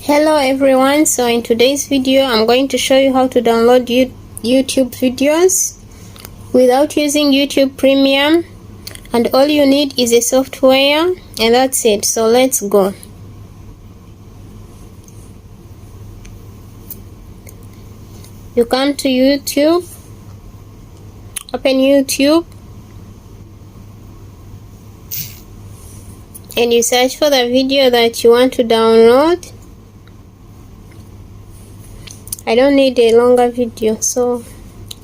Hello everyone, so in today's video I'm going to show you how to download YouTube videos without using YouTube Premium, and all you need is a software and that's it. So let's go. You come to YouTube, open YouTube and you search for the video that you want to download. I don't need a longer video, so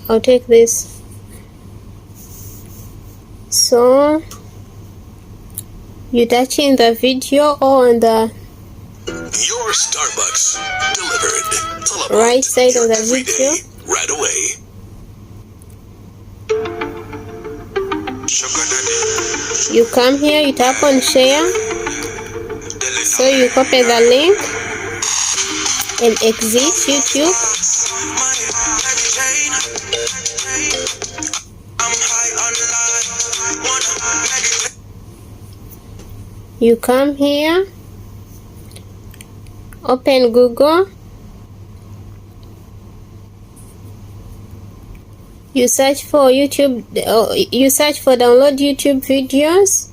I'll take this. So you touch in the video or on the Your Starbucks delivered. right side of the video right away. you come here, you tap on share, so you copy the link and exit YouTube. You come here, open Google, you search for YouTube, you search for download YouTube videos.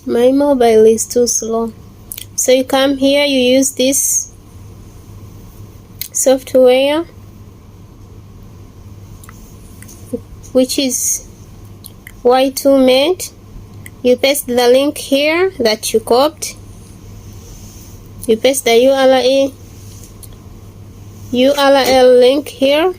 My mobile is too slow, so you come here, you use this software which is Y2Mate. You paste the link here that you copied, you paste the URL link here,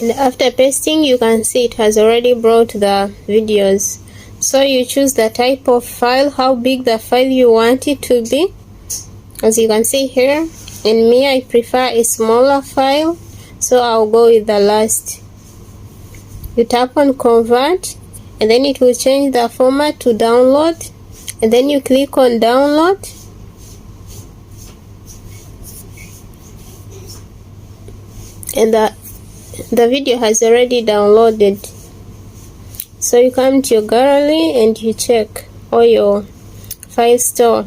and after pasting you can see it has already brought the videos. So you choose the type of file, how big the file you want it to be. As you can see here, in me I prefer a smaller file, so I'll go with the last. You tap on convert and then it will change the format to download, and then you click on download. And the video has already downloaded. So you come to your gallery and you check all your file store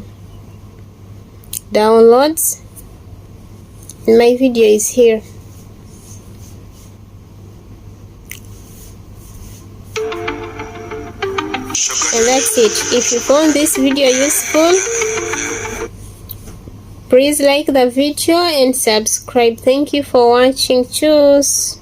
downloads, and my video is here. And that's it. If you found this video useful, please like the video and subscribe. Thank you for watching. Cheers.